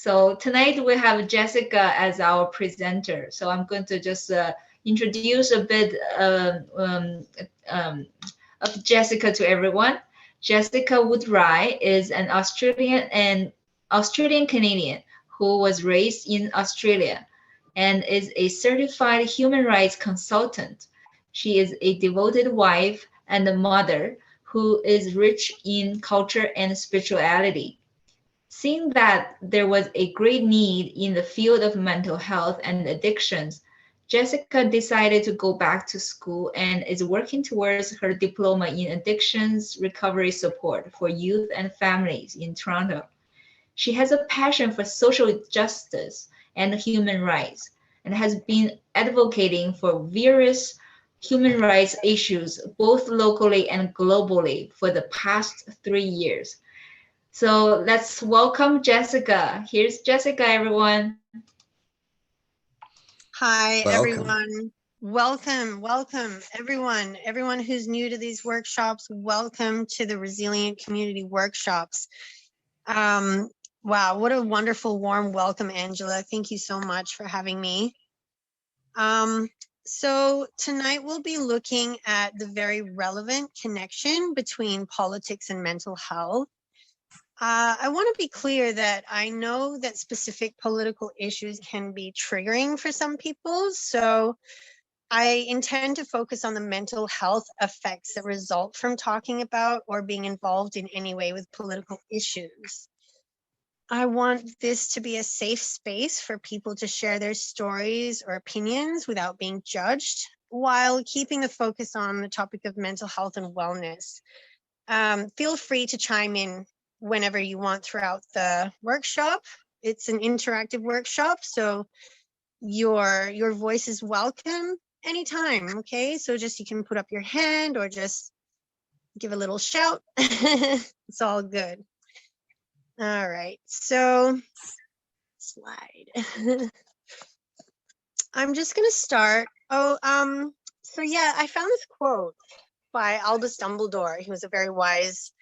So tonight we have Jessica as our presenter. So I'm going to just introduce a bit of Jessica to everyone. Jessica Woodright is an Australian Canadian who was raised in Australia and is a certified human rights consultant. She is a devoted wife and a mother who is rich in culture and spirituality. Seeing that there was a great need in the field of mental health and addictions, Jessica decided to go back to school and is working towards her diploma in addictions recovery support for youth and families in Toronto. She has a passion for social justice and human rights and has been advocating for various human rights issues both locally and globally for the past 3 years. So let's welcome Jessica. Here's Jessica, everyone. Hi, Welcome. everyone. Welcome, everyone. Everyone who's new to these workshops, welcome to the Resilient Community Workshops. Wow, what a wonderful, warm welcome, Angela. Thank you so much for having me. So tonight we'll be looking at the very relevant connection between politics and mental health. I want to be clear that I know that specific political issues can be triggering for some people, so I intend to focus on the mental health effects that result from talking about or being involved in any way with political issues. I want this to be a safe space for people to share their stories or opinions without being judged, while keeping the focus on the topic of mental health and wellness. Feel free to chime in whenever you want throughout the workshop. It's an interactive workshop, so your voice is welcome anytime, okay? So just you can put up your hand or just give a little shout. It's all good. All right, so slide. I'm just gonna start. So yeah, I found this quote by Albus Dumbledore. He was a very wise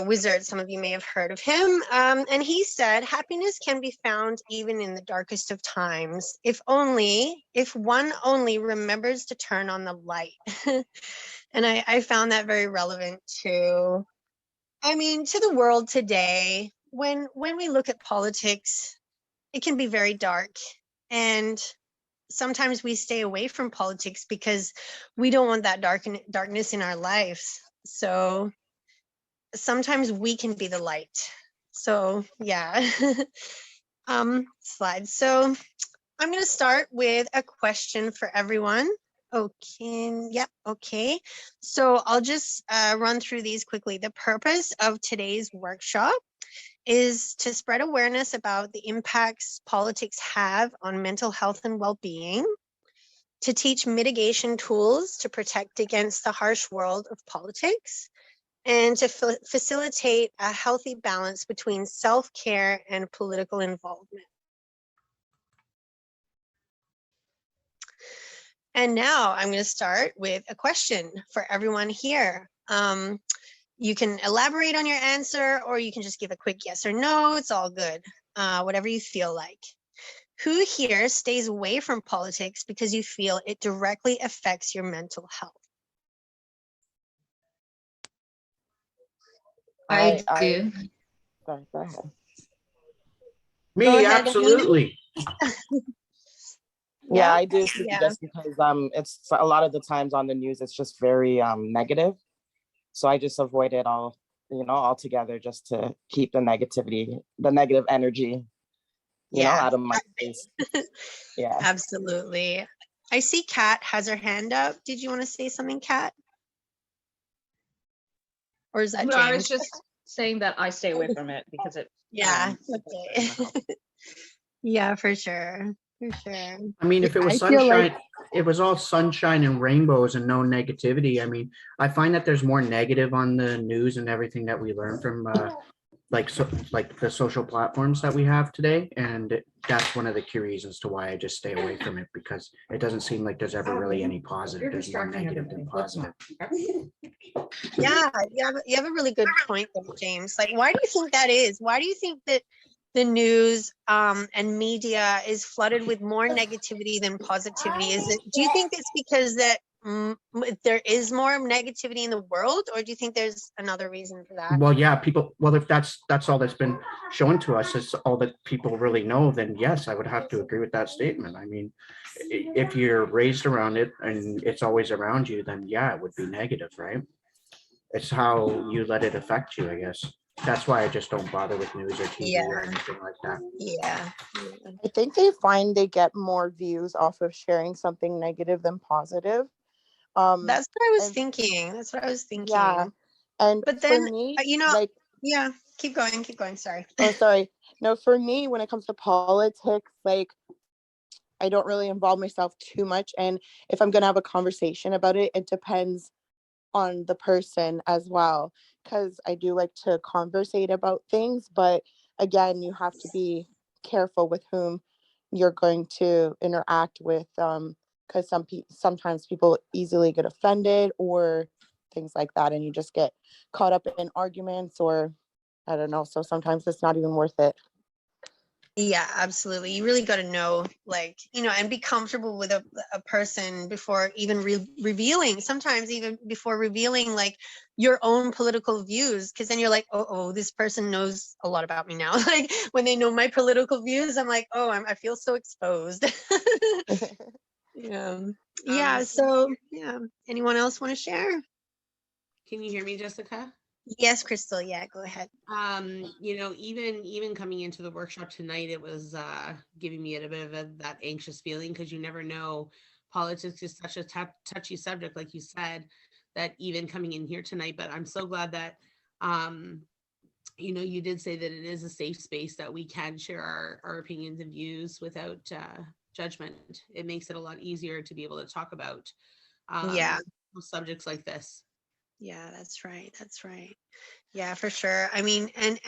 wizard. Some of you may have heard of him. And he said, happiness can be found even in the darkest of times, if one only remembers to turn on the light. And I found that very relevant to the world today. When we look at politics, it can be very dark. And sometimes we stay away from politics because we don't want that darkness in our lives. So sometimes we can be the light. So yeah. Slide. So I'm going to start with a question for everyone. Okay. Yep. Okay. So I'll just run through these quickly. The purpose of today's workshop is to spread awareness about the impacts politics have on mental health and well-being, to teach mitigation tools to protect against the harsh world of politics, and to facilitate a healthy balance between self-care and political involvement. And now I'm going to start with a question for everyone here. You can elaborate on your answer, or you can just give a quick yes or no. It's all good, whatever you feel like. Who here stays away from politics because you feel it directly affects your mental health? I do. Sorry, go ahead. Me, Go ahead, absolutely. Yeah, I do too, Yeah. just because it's a lot of the times on the news it's just very negative. So I just avoid it all, altogether, just to keep the negative energy, out of my face. Yeah. Absolutely. I see Kat has her hand up. Did you want to say something, Kat? Or is that No, James? I was just saying that I stay away from it because it. Yeah. Okay. Yeah, for sure. For sure. I mean, if it was sunshine, it was all sunshine and rainbows and no negativity. I mean, I find that there's more negative on the news and everything that we learn from like the social platforms that we have today. And that's one of the key reasons to why I just stay away from it, because it doesn't seem like there's ever really any positive. There's more negative than positive. Yeah, you have a really good point there, James. Like, why do you think that is? Why do you think that the news and media is flooded with more negativity than positivity? Do you think it's because that there is more negativity in the world, or do you think there's another reason for that? Well, yeah, if that's all that's been shown to us is all that people really know, then yes, I would have to agree with that statement. I mean, if you're raised around it and it's always around you, then yeah, it would be negative, right? It's how you let it affect you, I guess. That's why I just don't bother with news or TV or anything like that. Yeah. I think they find they get more views off of sharing something negative than positive. That's what I was thinking. Yeah. And but for then, me, like, yeah, keep going. Sorry. Oh, sorry. No, for me, when it comes to politics, like, I don't really involve myself too much. And if I'm going to have a conversation about it, it depends on the person as well. Because I do like to conversate about things. But again, you have to be careful with whom you're going to interact with. Because sometimes people easily get offended or things like that. And you just get caught up in arguments or I don't know. So sometimes it's not even worth it. Yeah, absolutely. You really got to know, like, and be comfortable with a person before even revealing, sometimes even before revealing like your own political views. Cause then you're like, oh, this person knows a lot about me now. Like when they know my political views, I'm like, oh, I feel so exposed. Yeah. So yeah. Anyone else want to share? Can you hear me, Jessica? Yes, Crystal. Yeah, go ahead. Even coming into the workshop tonight, it was giving me a bit of that anxious feeling because you never know. Politics is such a touchy subject, like you said, that even coming in here tonight. But I'm so glad that you did say that it is a safe space that we can share our opinions and views without judgment. It makes it a lot easier to be able to talk about subjects like this. Yeah, that's right. Yeah, for sure. I mean, and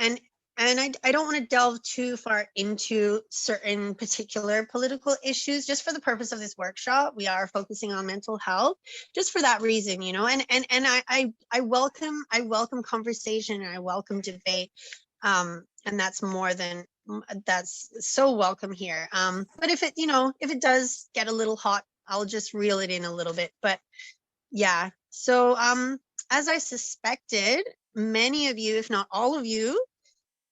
I don't want to delve too far into certain particular political issues just for the purpose of this workshop. We are focusing on mental health just for that reason, and I welcome conversation and I welcome debate. And that's that's so welcome here. But if it does get a little hot, I'll just reel it in a little bit. But yeah, so as I suspected, many of you, if not all of you,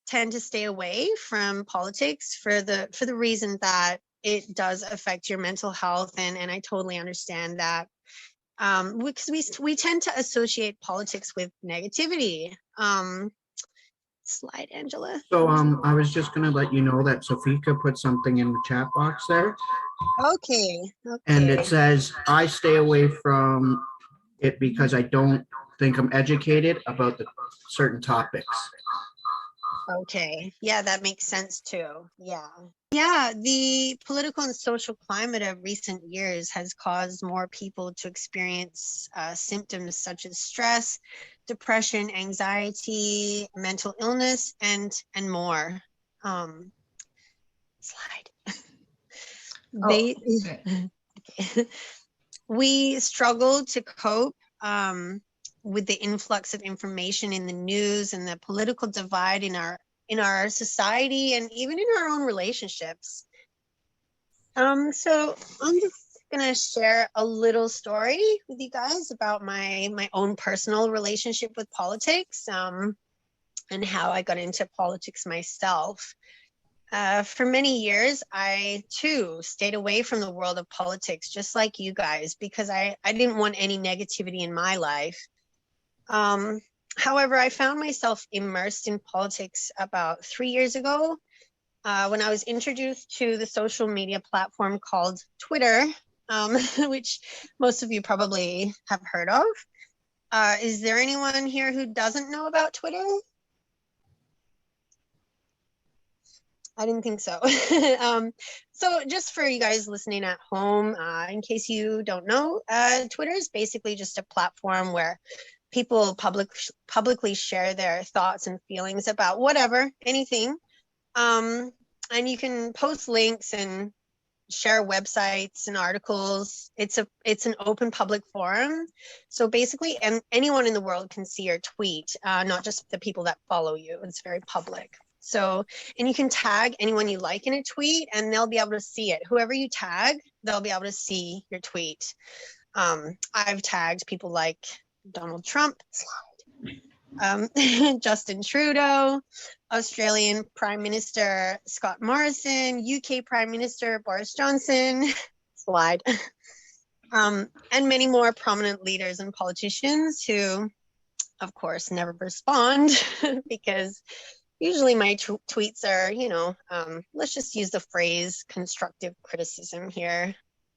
tend to stay away from politics for the reason that it does affect your mental health, and I totally understand that. Because we tend to associate politics with negativity. Slide, Angela. So I was just gonna let you know that Sofika put something in the chat box there. Okay. And it says, I stay away from it because I don't think I'm educated about the certain topics. Okay. Yeah, that makes sense too. Yeah. Yeah, the political and social climate of recent years has caused more people to experience symptoms such as stress, depression, anxiety, mental illness, and more. Slide. We struggle to cope with the influx of information in the news and the political divide in our society and even in our own relationships. So I'm just gonna share a little story with you guys about my own personal relationship with politics, and how I got into politics myself. For many years, I too stayed away from the world of politics, just like you guys, because I didn't want any negativity in my life. However, I found myself immersed in politics about 3 years ago when I was introduced to the social media platform called Twitter, which most of you probably have heard of. Is there anyone here who doesn't know about Twitter? I didn't think so. So just for you guys listening at home, in case you don't know, Twitter is basically just a platform where people publicly share their thoughts and feelings about whatever, anything. And you can post links and share websites and articles. It's an open public forum. So basically, anyone in the world can see your tweet, not just the people that follow you. It's very public. So, and you can tag anyone you like in a tweet and they'll be able to see it. Whoever you tag, they'll be able to see your tweet. I've tagged people like Donald Trump, Justin Trudeau, Australian Prime Minister Scott Morrison, UK Prime Minister Boris Johnson, slide, and many more prominent leaders and politicians who, of course, never respond because usually my tweets are, let's just use the phrase constructive criticism here.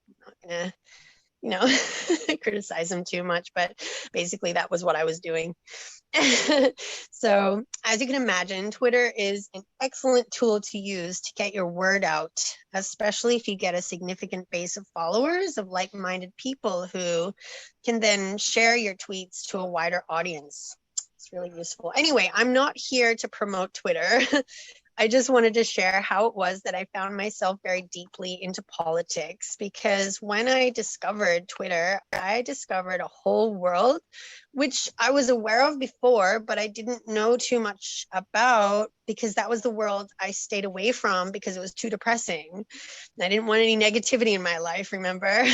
I'm not gonna, criticize them too much, but basically that was what I was doing. So as you can imagine, Twitter is an excellent tool to use to get your word out, especially if you get a significant base of followers of like-minded people who can then share your tweets to a wider audience. It's really useful. Anyway, I'm not here to promote Twitter. I just wanted to share how it was that I found myself very deeply into politics, because when I discovered Twitter, I discovered a whole world, which I was aware of before, but I didn't know too much about because that was the world I stayed away from because it was too depressing. And I didn't want any negativity in my life, remember?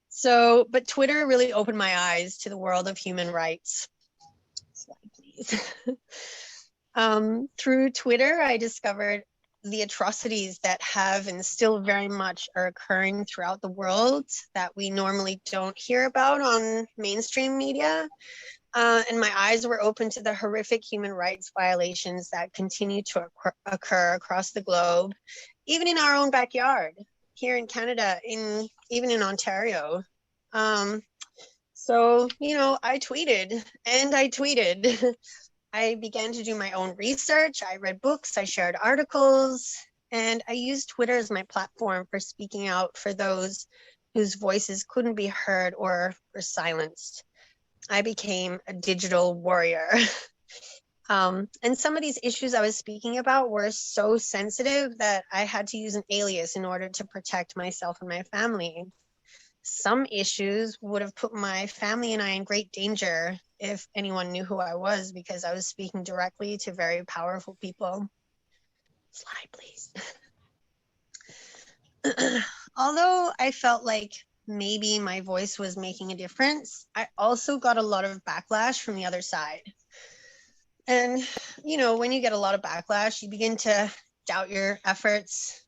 So, but Twitter really opened my eyes to the world of human rights. Slide, please. Through Twitter, I discovered the atrocities that have and still very much are occurring throughout the world that we normally don't hear about on mainstream media. And my eyes were open to the horrific human rights violations that continue to occur across the globe, even in our own backyard, here in Canada, even in Ontario. So, I tweeted and I tweeted. I began to do my own research. I read books, I shared articles, and I used Twitter as my platform for speaking out for those whose voices couldn't be heard or were silenced. I became a digital warrior. And some of these issues I was speaking about were so sensitive that I had to use an alias in order to protect myself and my family. Some issues would have put my family and I in great danger if anyone knew who I was, because I was speaking directly to very powerful people. Slide, please. Although I felt like maybe my voice was making a difference, I also got a lot of backlash from the other side. And, when you get a lot of backlash, you begin to doubt your efforts,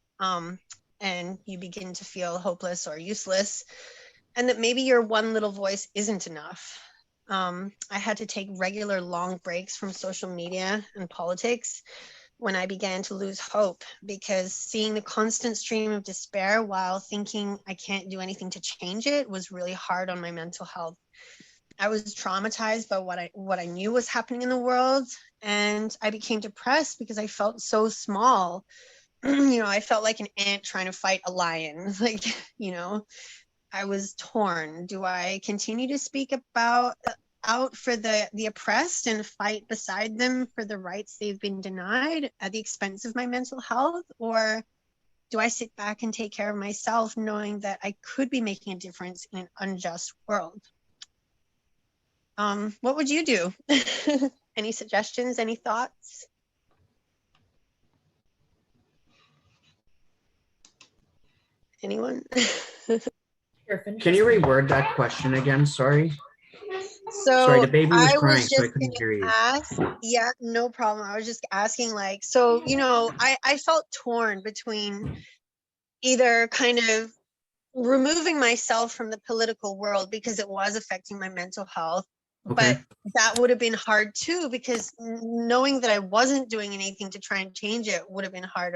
and you begin to feel hopeless or useless, and that maybe your one little voice isn't enough. I had to take regular long breaks from social media and politics when I began to lose hope, because seeing the constant stream of despair while thinking I can't do anything to change it was really hard on my mental health. I was traumatized by what I knew was happening in the world, and I became depressed because I felt so small. I felt like an ant trying to fight a lion. I was torn. Do I continue to speak out for the oppressed and fight beside them for the rights they've been denied at the expense of my mental health? Or do I sit back and take care of myself, knowing that I could be making a difference in an unjust world? What would you do? Any suggestions, any thoughts? Anyone? Can you reword that question again? Sorry. So Sorry, the baby was I crying, was so I just couldn't hear you. ask, yeah, no problem. I was just asking, I felt torn between either kind of removing myself from the political world because it was affecting my mental health, Okay. but that would have been hard too, because knowing that I wasn't doing anything to try and change it would have been hard.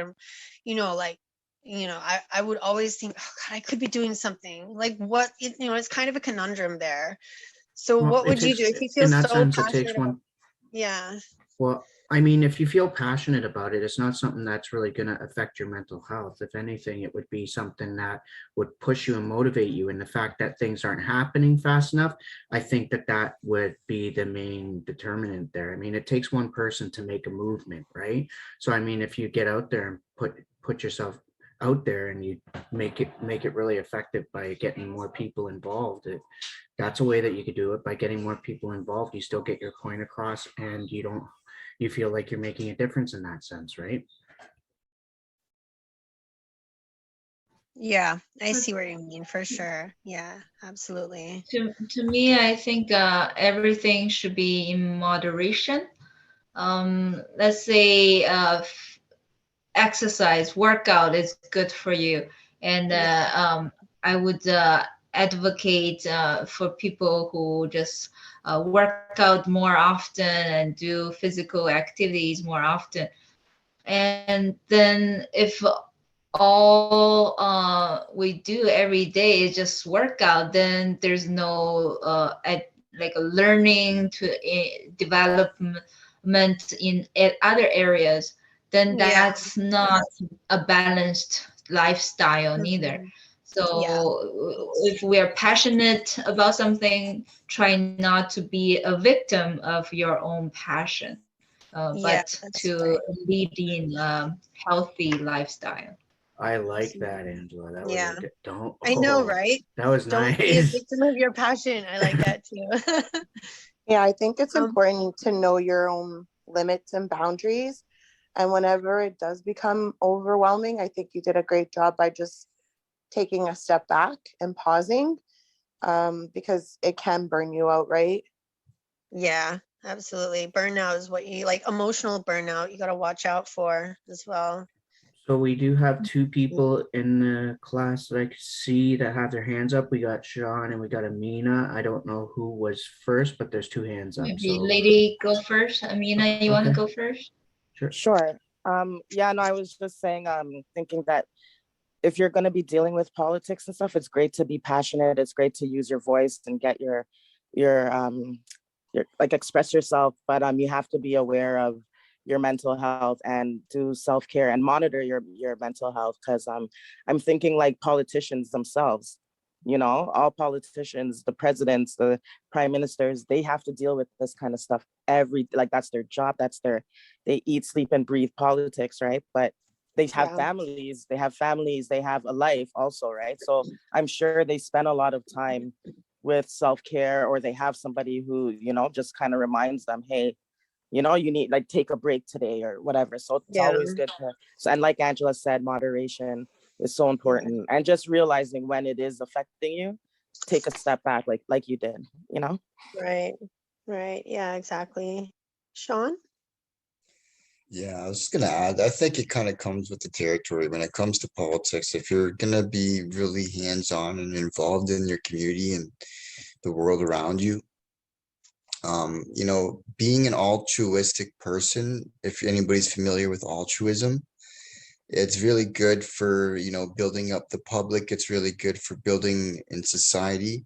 I would always think, oh God, I could be doing something. It's kind of a conundrum there. So Well, what would you do if you feel in that so sense, it takes passionate about? one. Yeah. Well, I mean, if you feel passionate about it, it's not something that's really going to affect your mental health. If anything, it would be something that would push you and motivate you. And the fact that things aren't happening fast enough, I think that would be the main determinant there. I mean, it takes one person to make a movement, right? So, I mean, if you get out there and put yourself out there and you make it really effective by getting more people involved, that's a way that you could do it. By getting more people involved, you still get your point across, and you don't you feel like you're making a difference in that sense, right? Yeah, I see what you mean for sure. Yeah, absolutely. To me, I think everything should be in moderation. Let's say exercise, workout is good for you, and I would advocate for people who just work out more often and do physical activities more often. And then if all we do every day is just work out, then there's no like a learning to development in other areas, then Yeah. that's not a balanced lifestyle neither. Mhm. Yeah. So if we are passionate about something, try not to be a victim of your own passion, Yeah, but that's to right. lead in healthy lifestyle. I like that, Angela. That was Yeah, a good, don't, I know, oh, right? that was Don't be a nice. victim of your passion. I like that too. Yeah, I think it's Um, important to know your own limits and boundaries. And whenever it does become overwhelming, I think you did a great job by just taking a step back and pausing, because it can burn you out, right? yeah, absolutely. Burnout is what you like, emotional burnout, you got to watch out for as well. So we do have two people in the class that I could see that have their hands up. We got Sean and we got Amina. I don't know who was first, but there's two hands up. Maybe So, lady go first. Amina, you want to okay, go first? sure. Sure. Yeah, no, I was just saying, thinking that if you're going to be dealing with politics and stuff, it's great to be passionate. It's great to use your voice and get your like express yourself. But you have to be aware of your mental health and do self-care and monitor your mental health, because I'm thinking like politicians themselves. All politicians, the presidents, the prime ministers, they have to deal with this kind of stuff like that's their job. They eat, sleep, and breathe politics, right? But they have Yeah. families, they have a life also, right? So I'm sure they spend a lot of time with self-care, or they have somebody who, just kind of reminds them, hey, you need, like, take a break today or whatever. So it's Yeah. always good to, so, and like Angela said, moderation is so Yeah. important, and just realizing when it is affecting you, take a step back, like you did. Right. Right. Yeah, exactly. Sean? Yeah, I was just gonna add, I think it kind of comes with the territory when it comes to politics. If you're gonna be really hands-on and involved in your community and the world around you, being an altruistic person, if anybody's familiar with altruism, it's really good for, building up the public. It's really good for building in society,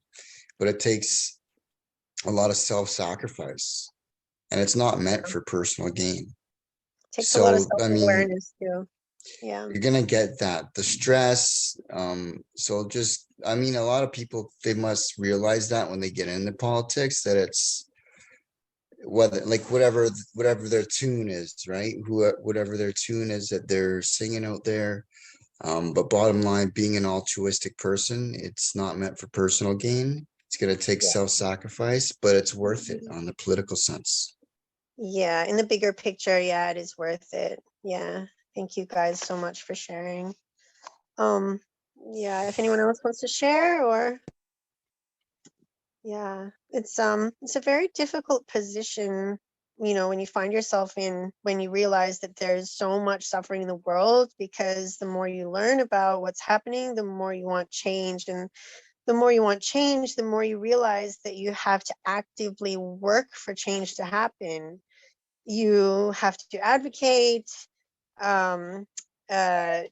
but it takes a lot of self-sacrifice and it's not meant for personal gain. Takes a lot of So, I mean, self-awareness too. Yeah. you're gonna get that, the stress. So just, I mean, a lot of people, they must realize that when they get into politics, that it's whether like whatever their tune is, right? Whatever their tune is that they're singing out there. But bottom line, being an altruistic person, it's not meant for personal gain. It's gonna take Yeah. self-sacrifice, but it's worth it on the political sense. Yeah. In the bigger picture, yeah, it is worth it. Yeah. Thank you guys so much for sharing. Um, yeah, if anyone else wants to share or yeah, it's a very difficult position, when you find yourself in when you realize that there's so much suffering in the world, because the more you learn about what's happening, the more you want change, and the more you want change, the more you realize that you have to actively work for change to happen. You have to advocate, um,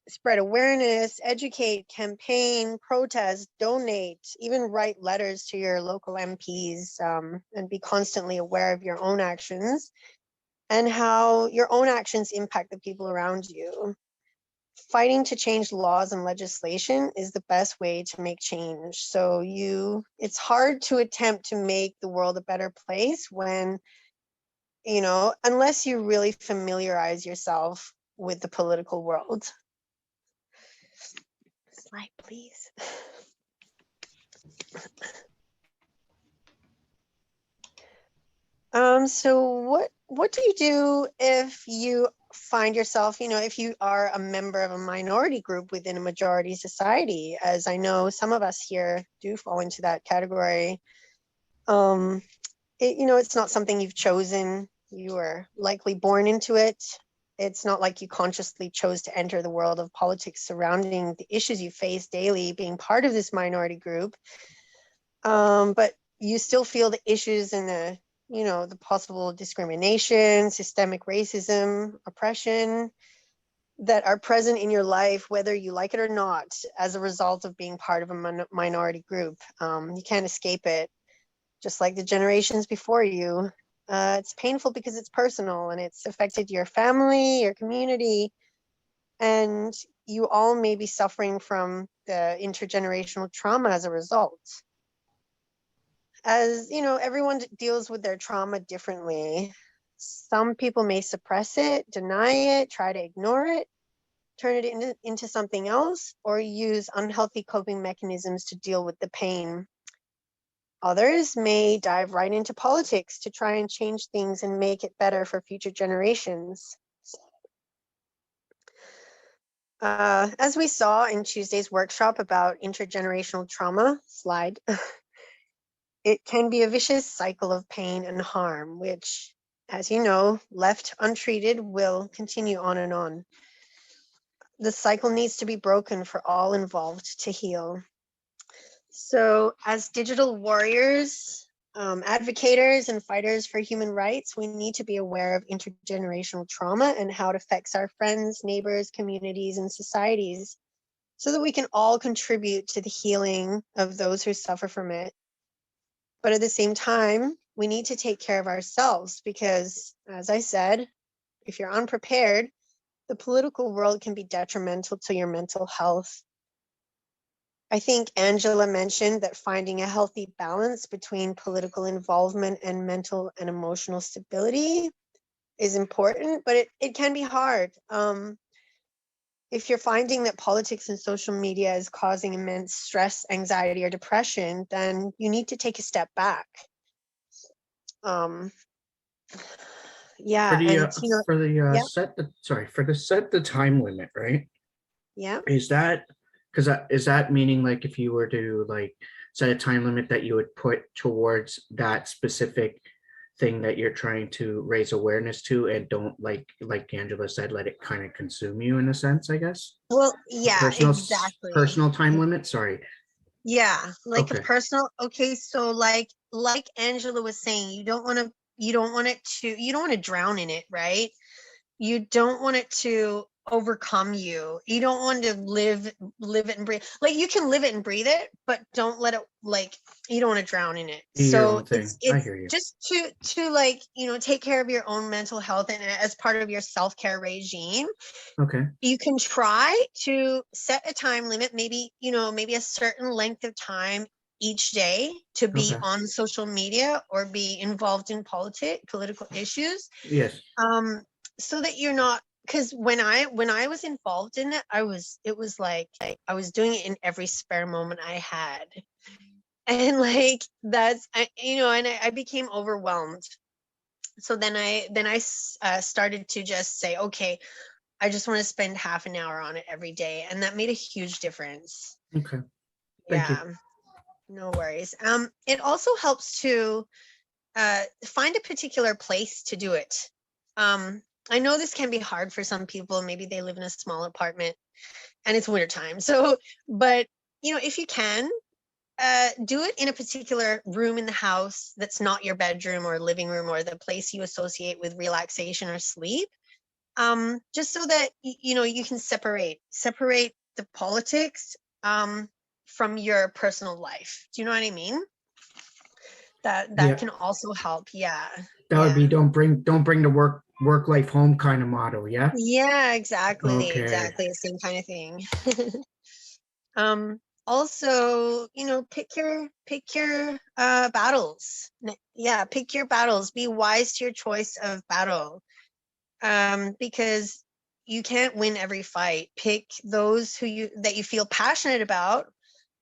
spread awareness, educate, campaign, protest, donate, even write letters to your local MPs, and be constantly aware of your own actions and how your own actions impact the people around you. Fighting to change laws and legislation is the best way to make change. So it's hard to attempt to make the world a better place when, unless you really familiarize yourself with the political world. Slide, please. So what do you do if you find yourself, if you are a member of a minority group within a majority society, as I know some of us here do fall into that category? It's not something you've chosen. You were likely born into it. It's not like you consciously chose to enter the world of politics surrounding the issues you face daily being part of this minority group. But you still feel the issues and the possible discrimination, systemic racism, oppression that are present in your life, whether you like it or not, as a result of being part of a minority group. You can't escape it, just like the generations before you. It's painful because it's personal and it's affected your family, your community, and you all may be suffering from the intergenerational trauma as a result. As you know, everyone deals with their trauma differently. Some people may suppress it, deny it, try to ignore it, turn it into something else, or use unhealthy coping mechanisms to deal with the pain. Others may dive right into politics to try and change things and make it better for future generations. As we saw in Tuesday's workshop about intergenerational trauma slide, it can be a vicious cycle of pain and harm, which, as you know, left untreated, will continue on and on. The cycle needs to be broken for all involved to heal. So, as digital warriors, advocators, and fighters for human rights, we need to be aware of intergenerational trauma and how it affects our friends, neighbors, communities, and societies, so that we can all contribute to the healing of those who suffer from it. But at the same time, we need to take care of ourselves because, as I said, if you're unprepared, the political world can be detrimental to your mental health. I think Angela mentioned that finding a healthy balance between political involvement and mental and emotional stability is important, but it can be hard. If you're finding that politics and social media is causing immense stress, anxiety, or depression, then you need to take a step back. Yeah, For the and yeah, for the set the time limit, right? yeah. Is that is that meaning like if you were to like set a time limit that you would put towards that specific thing that you're trying to raise awareness to, and don't like Angela said, let it kind of consume you in a sense, I guess. Well, yeah, exactly. Personal time limit. Sorry. Yeah, like a Okay. personal. Okay, so like Angela was saying, you don't want to drown in it, right? You don't want it to overcome you. You don't want to live it and breathe. Like you can live it and breathe it, but don't let it you don't want to drown in it. Do your So own thing. I hear you. just to take care of your own mental health and as part of your self-care regime. Okay. You can try to set a time limit, maybe a certain length of time each day to be Okay. on social media or be involved in political issues. Yes. So that you're not, because when I was involved in it, it was like I was doing it in every spare moment I had. And like I became overwhelmed. So then I started to just say, okay, I just want to spend half an hour on it every day. And that made a huge difference. Okay. Thank you. No worries. It also helps to find a particular place to do it. I know this can be hard for some people. Maybe they live in a small apartment and it's wintertime. So, but if you can, do it in a particular room in the house that's not your bedroom or living room or the place you associate with relaxation or sleep. Just so that you can separate the politics from your personal life. Do you know what I mean? That can also help. Yeah. That would be don't bring the work life home kind of motto. Yeah. Yeah, exactly. Okay. Exactly the same kind of thing. Also, pick your battles. Yeah, pick your battles. Be wise to your choice of battle. Because you can't win every fight. Pick those that you feel passionate about,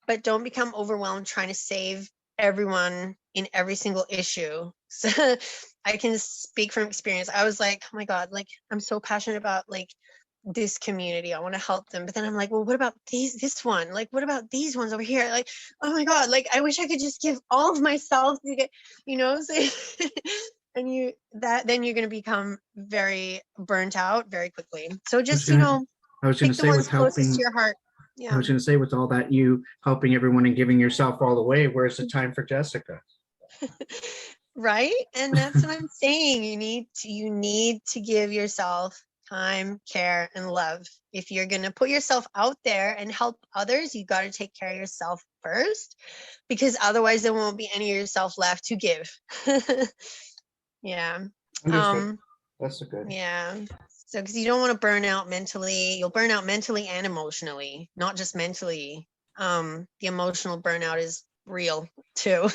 but don't become overwhelmed trying to save everyone in every single issue. So I can speak from experience. I was like, oh my God, like I'm so passionate about like this community. I want to help them. But then I'm like, well, what about this one? Like, what about these ones over here? Like, oh my God, like I wish I could just give all of myself to get, so and then you're gonna become very burnt out very quickly. So just, I was gonna pick the say with ones closest to helping, your heart. I Yeah. was gonna say with all that, you helping everyone and giving yourself all the way, where's the time for Jessica? Right. And that's what I'm saying. You need to give yourself time, care, and love. If you're going to put yourself out there and help others, you got to take care of yourself first, because otherwise there won't be any of yourself left to give. Yeah. Understood. That's a good. Yeah. So, because you don't want to burn out mentally, you'll burn out mentally and emotionally, not just mentally. The emotional burnout is real too.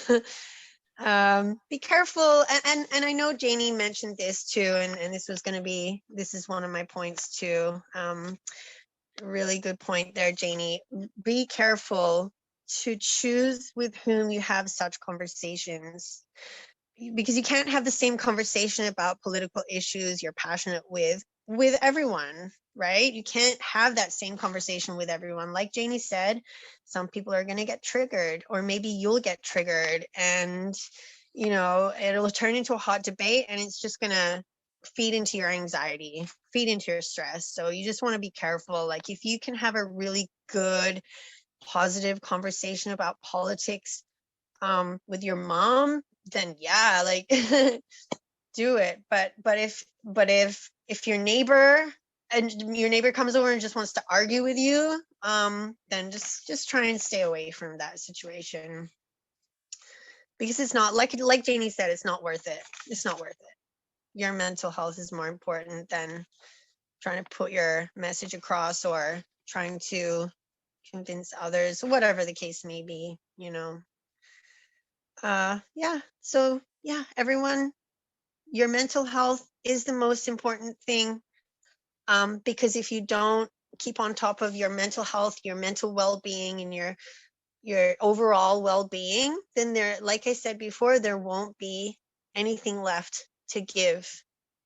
Be careful, and I know Janie mentioned this too, and this is one of my points too. Really good point there, Janie. Be careful to choose with whom you have such conversations, because you can't have the same conversation about political issues you're passionate with everyone, right? You can't have that same conversation with everyone. Like Janie said, some people are going to get triggered, or maybe you'll get triggered, and it'll turn into a hot debate, and it's just going to feed into your anxiety, feed into your stress. So you just want to be careful. Like if you can have a really good, positive conversation about politics with your mom, then yeah, like do it. But if your neighbor comes over and just wants to argue with you, then just try and stay away from that situation, because it's not, like Janie said, it's not worth it. It's not worth it. Your mental health is more important than trying to put your message across or trying to convince others, whatever the case may be. Yeah. So yeah, everyone, your mental health is the most important thing, because if you don't keep on top of your mental health, your mental well-being, and your overall well-being, then like I said before, there won't be anything left to give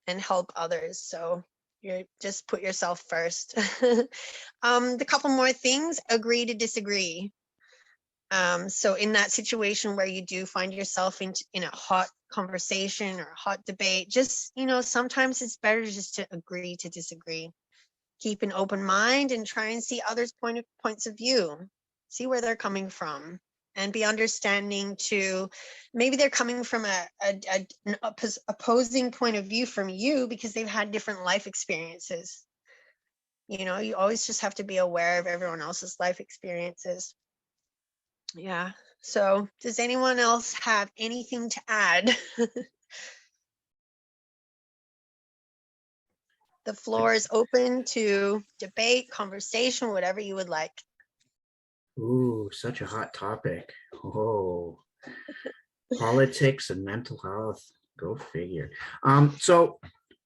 and help others. So you just put yourself first. The couple more things: agree to disagree. So in that situation where you do find yourself in a hot conversation or a hot debate, just, sometimes it's better just to agree to disagree. Keep an open mind and try and see others' points of view. See where they're coming from, and be understanding to, maybe they're coming from an opposing point of view from you because they've had different life experiences. You always just have to be aware of everyone else's life experiences. Yeah. So does anyone else have anything to add? The floor is open to debate, conversation, whatever you would like. Ooh, such a hot topic. Oh, politics and mental health. Go figure. So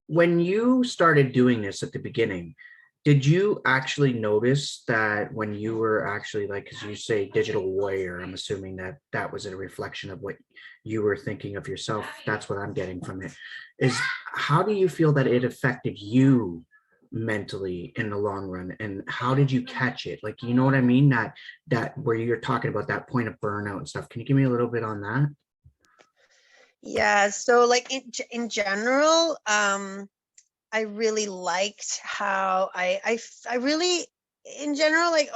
when you started doing this at the beginning, did you actually notice that when you were actually, like, as you say, digital warrior, I'm assuming that was a reflection of what you were thinking of yourself. That's what I'm getting from it. Is how do you feel that it affected you mentally in the long run, and how did you catch it? Like, you know what I mean? That where you're talking about that point of burnout and stuff. Can you give me a little bit on that? Yeah. So like in general, I really liked how I really, in general, like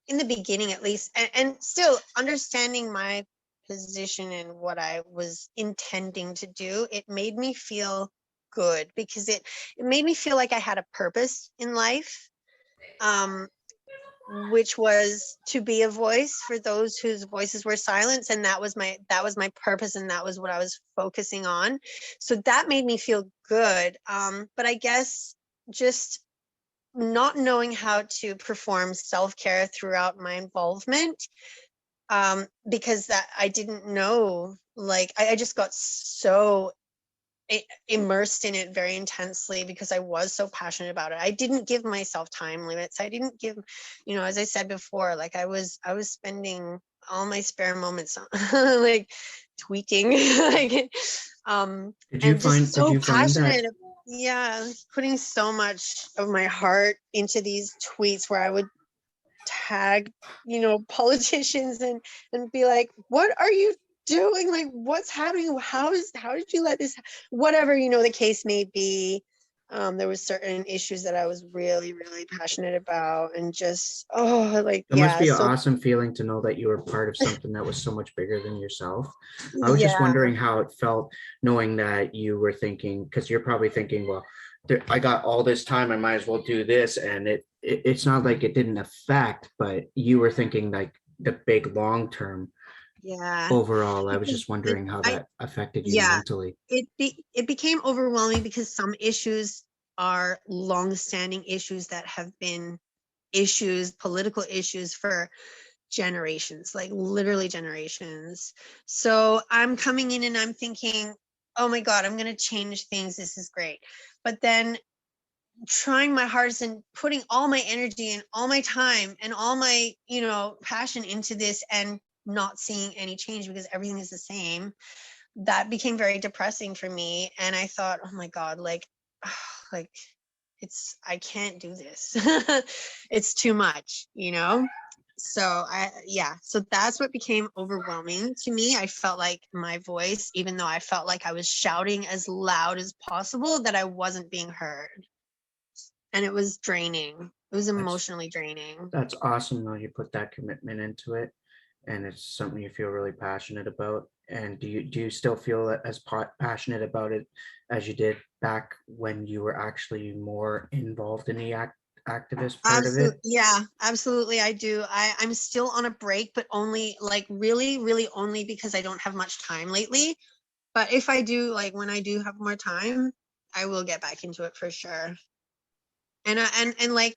in the beginning at least, and still understanding my position and what I was intending to do, it made me feel good, because it made me feel like I had a purpose in life, which was to be a voice for those whose voices were silenced, and that was my purpose, and that was what I was focusing on. So that made me feel good. But I guess just not knowing how to perform self-care throughout my involvement, because that I didn't know, like I just got so immersed in it very intensely because I was so passionate about it. I didn't give myself time limits. I didn't give, as I said before, like I was spending all my spare moments like tweeting, like, Did you and just find so passionate. that Yeah, putting so much of my heart into these tweets where I would tag, politicians and be like, what are you doing? Like, what's happening? How did you let this, whatever, the case may be. There was certain issues that I was really, really passionate about, and just, like, it must yeah, be an so awesome feeling to know that you were part of something that was so much bigger than yourself. I was just yeah, wondering how it felt knowing that you were thinking, because you're probably thinking, well, I got all this time, I might as well do this. And it's not like it didn't affect, but you were thinking like the big long term yeah, overall. I was because just wondering how that affected you yeah, mentally. it became overwhelming because some issues are long-standing issues that have been political issues for generations, like literally generations. So I'm coming in and I'm thinking, oh my God, I'm going to change things. This is great. But then trying my hardest and putting all my energy and all my time and all my, passion into this, and not seeing any change because everything is the same, that became very depressing for me. And I thought, oh my God, like, like, I can't do this. It's too much, so that's what became overwhelming to me. I felt like my voice, even though I felt like I was shouting as loud as possible, that I wasn't being heard. And it was draining. It was emotionally draining. That's awesome though, you put that commitment into it, and it's something you feel really passionate about. And do you still feel as passionate about it as you did back when you were actually more involved in the activist part of Absolutely, it? yeah, absolutely. I do. I'm still on a break, but only, like, really, really only because I don't have much time lately. But if I do, like, when I do have more time, I will get back into it for sure. And like,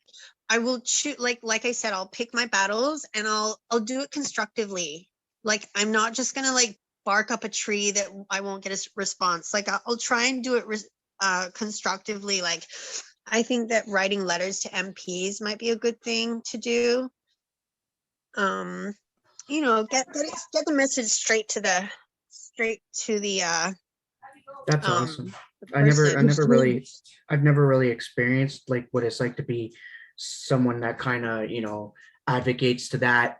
I will choose, like I said, I'll pick my battles, and I'll do it constructively. Like, I'm not just gonna, like, bark up a tree that I won't get a response. Like, I'll try and do it constructively. Like, I think that writing letters to MPs might be a good thing to do. Get the message straight to the That's um awesome. the I never I person. never really I've never really experienced like what it's like to be someone that kind of, advocates to that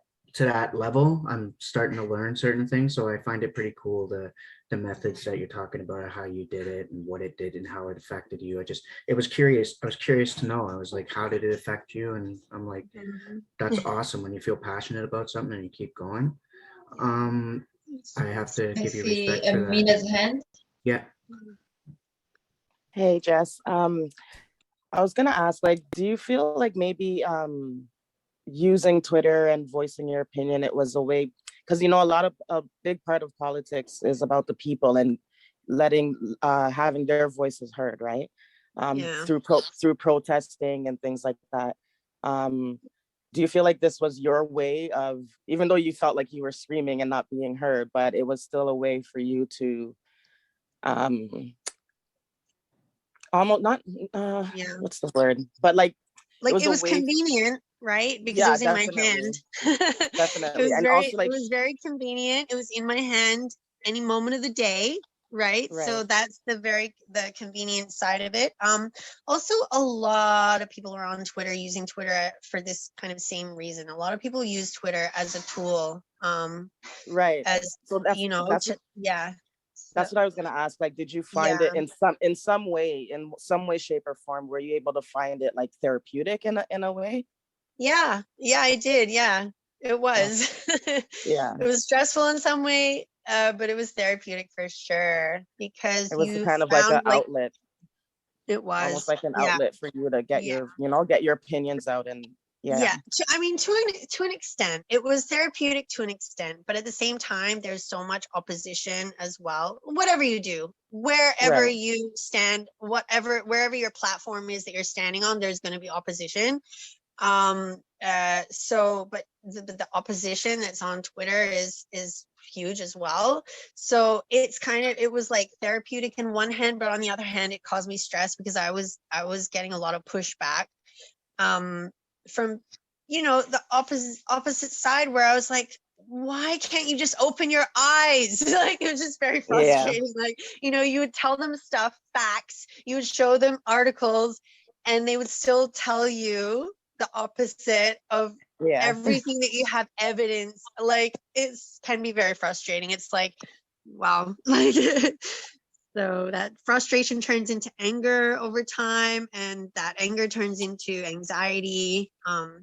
level. I'm starting to learn certain things, so I find it pretty cool the methods that you're talking about, how you did it and what it did and how it affected you. I was curious to know. I was like, how did it affect you? And I'm like, Mhm. that's awesome when you feel passionate about something and you keep going. I have to I give you see respect for that. Amina's hand. Yeah. Hey, Jess. I was gonna ask, like, do you feel like maybe using Twitter and voicing your opinion, it was a way, because a big part of politics is about the people and having their voices heard, right? Yeah. Through protesting and things like that. Do you feel like this was your way of, even though you felt like you were screaming and not being heard, but it was still a way for you to almost not Yeah. what's the word, but like it Like, was it a was way. convenient, right? Because it Yeah, was in my definitely. hand. It Definitely. was And very, also, it like, was very convenient. It was in my hand any moment of the day, right? right. So that's the convenient side of it. Also, a lot of people are on Twitter, using Twitter for this kind of same reason. A lot of people use Twitter as a tool, Right. as So yeah. that's what I was gonna ask. Like, did you find Yeah. it in some way, shape, or form? Were you able to find it like therapeutic in a way? Yeah, I did. Yeah, it Oh, was. yeah. It was stressful in some way, but it was therapeutic for sure, because It was you kind of like an found, like, outlet, it almost was. like an Yeah, outlet for you to get yeah, your opinions out. And yeah. yeah. I mean, to an extent, it was therapeutic to an extent, but at the same time, there's so much opposition as well. Whatever you do, wherever Right. you stand, wherever your platform is that you're standing on, there's going to be opposition. But the opposition that's on Twitter is huge as well. So it was like therapeutic in one hand, but on the other hand, it caused me stress because I was getting a lot of pushback from the opposite side, where I was like, why can't you just open your eyes? Like, it was just very Yeah. frustrating. Like, you know, you would tell them stuff, facts, you would show them articles, and they would still tell you the opposite of Yeah. everything that you have evidence. Like, it's can be very frustrating. It's like, wow. Like, so that frustration turns into anger over time, and that anger turns into anxiety.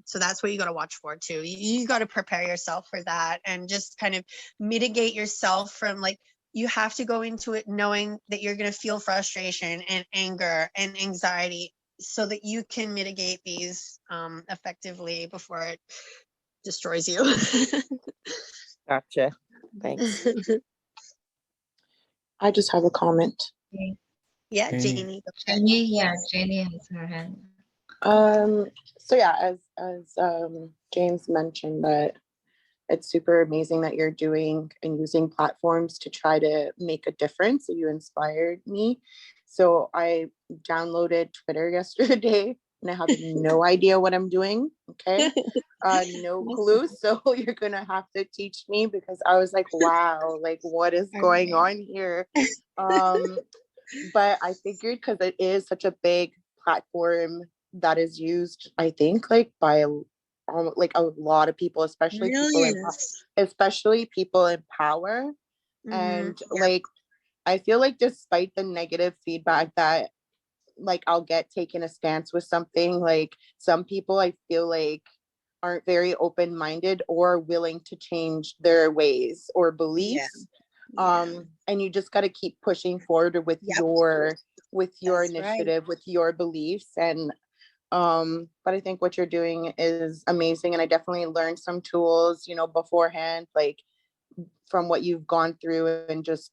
So that's what you got to watch for too. You got to prepare yourself for that, and just kind of mitigate yourself from, like, you have to go into it knowing that you're going to feel frustration and anger and anxiety, so that you can mitigate these effectively before it destroys you. Gotcha. Thanks. I just have a comment. Yeah, Jamie. Jamie. go ahead. Jenny, yeah, Jenny has her hand. So yeah, as James mentioned, that it's super amazing that you're doing and using platforms to try to make a difference. You inspired me. So I downloaded Twitter yesterday and I have no idea what I'm doing. Okay. No clue. So you're gonna have to teach me, because I was like, wow, like what is going on here? But I figured, because it is such a big platform that is used, I think, like by like a lot of people, especially people in power. And like, I feel like despite the negative feedback that like I'll get taking a stance with something, like some people I feel like aren't very open-minded or willing to change their ways or beliefs. And you just got to keep pushing forward with your That's initiative, with your beliefs. And but I think what you're doing is amazing, and I definitely learned some tools, you know, beforehand, like from what you've gone through, and just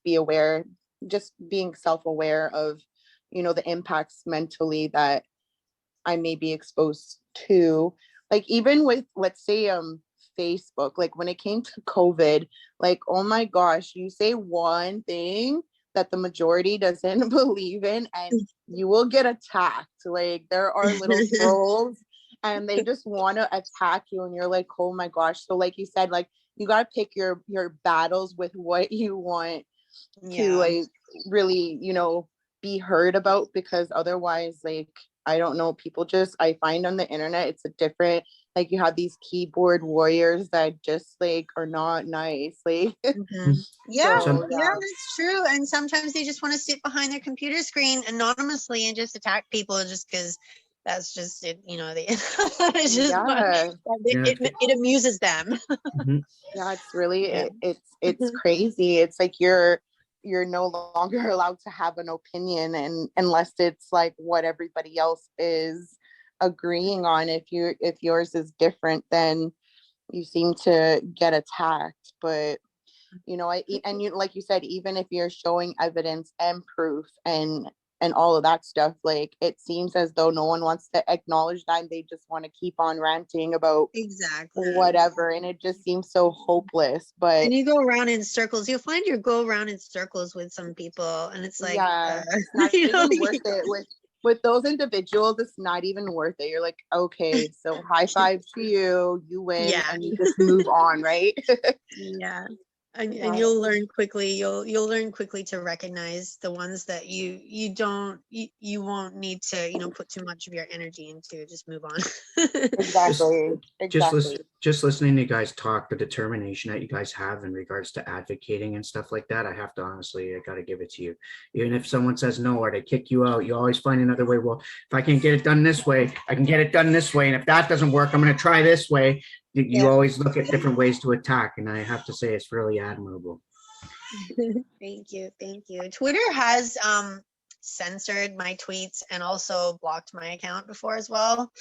being self-aware of, you know, the impacts mentally that I may be exposed to. Like even with, let's say, Facebook, like when it came to COVID, like, oh my gosh, you say one thing that the majority doesn't believe in and you will get attacked. Like there are little trolls and they just want to attack you, and you're like, oh my gosh. So like you said, like you got to pick your battles with what you want to like really, you know, be heard about, because otherwise, like, I don't know, people just, I find on the internet, it's a different, like you have these keyboard warriors that just like are not nice. Like yeah, so, that's true. And sometimes they just want to sit behind their computer screen anonymously and just attack people just because that's just it, you know, it's just fun. It amuses them. Yeah, it's really it's crazy. It's like you're no longer allowed to have an opinion, and unless it's like what everybody else is agreeing on. If yours is different, then you seem to get attacked. But you know, and you, like you said, even if you're showing evidence and proof and all of that stuff, like it seems as though no one wants to acknowledge that, and they just want to keep on ranting about whatever, and it just seems so hopeless. But and you go around in circles, you'll find you go around in circles with some people, and it's like, it's not even worth it with those individuals. It's not even worth it. You're like, okay, so high five to you, you win, and you just move on, right? And you'll learn quickly. You'll learn quickly to recognize the ones that you won't need to, you know, put too much of your energy into. Just move on. Exactly. Just listening to you guys talk, the determination that you guys have in regards to advocating and stuff like that, I have to honestly, I got to give it to you. Even if someone says no or they kick you out, you always find another way. Well, if I can't get it done this way, I can get it done this way. And if that doesn't work, I'm going to try this way. You always look at different ways to attack. And I have to say, it's really admirable. Thank you. Twitter has censored my tweets and also blocked my account before as well.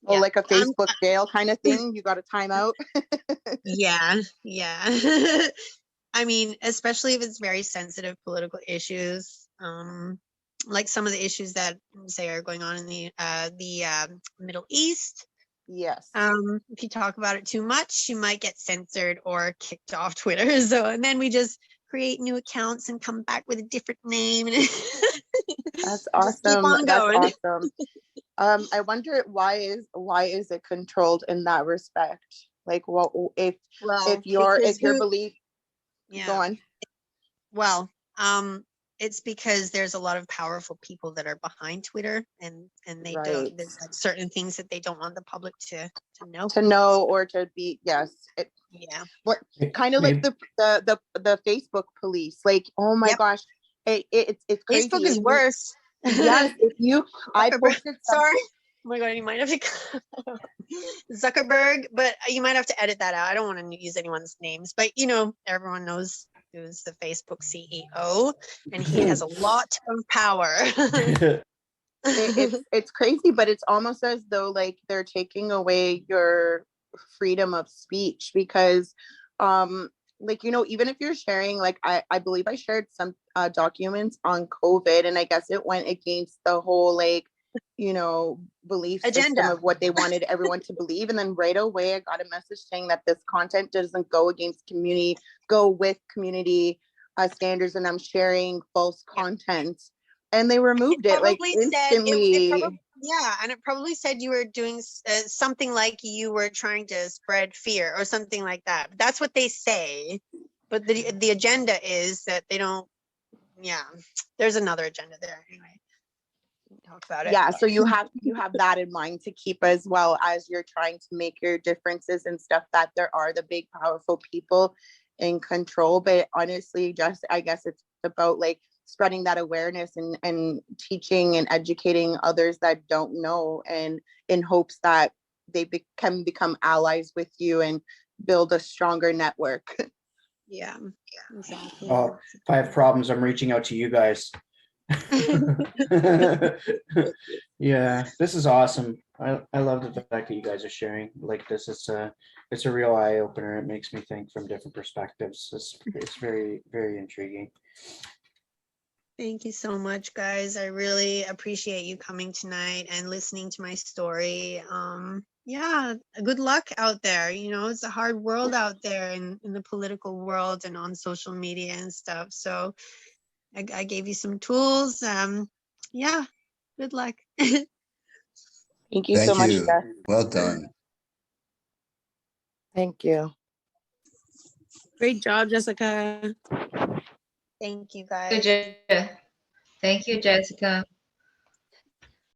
Like a Facebook jail kind of thing. You got a timeout. yeah. I mean, especially if it's very sensitive political issues, like some of the issues that say are going on in the Middle East. Yes. If you talk about it too much, you might get censored or kicked off Twitter. So, and then we just create new accounts and come back with a different name. That's awesome. That's awesome. I wonder why is it controlled in that respect? Like, what if Well, your because belief, yeah. go on. Well, it's because there's a lot of powerful people that are behind Twitter, and they Right. don't. There's like certain things that they don't want the public to know. To know or to be, yes. Yeah. What kind of like the Facebook police? Like, oh my Yep. gosh, it's crazy. Facebook is worse. Yes, if you, I posted. Sorry. Oh my god, you might have to Zuckerberg, but you might have to edit that out. I don't want to use anyone's names, but you know, everyone knows who's the Facebook CEO, and he has a lot of power. It's crazy, but it's almost as though like they're taking away your freedom of speech because like, you know, even if you're sharing, like I believe I shared some documents on COVID, and I guess it went against the whole like, you know, belief Agenda. system of what they wanted everyone to believe. And then right away I got a message saying that this content doesn't go with community standards, and I'm sharing false content. And they removed it like instantly. Yeah, and it probably said you were doing something like you were trying to spread fear or something like that. That's what they say, but the agenda is that they don't. Yeah, there's another agenda there. Anyway, talk about it. Yeah, so you have that in mind to keep, as well as you're trying to make your differences and stuff, that there are the big powerful people in control. But honestly, just I guess it's about like spreading that awareness and teaching and educating others that don't know, and in hopes that they can become allies with you and build a stronger network. Yeah, exactly. If I have problems, I'm reaching out to you guys. Yeah, this is awesome. I love the fact that you guys are sharing like this. It's a real eye opener. It makes me think from different perspectives. It's very, very intriguing. Thank you so much, guys. I really appreciate you coming tonight and listening to my story. Yeah, good luck out there. You know, it's a hard world out there in the political world and on social media and stuff. So I gave you some tools. Yeah, good luck. Thank you so Thank much, you. Jess. Well done. Thank you. Great job, Jessica. Thank you, Good guys. job. Thank you, Jessica.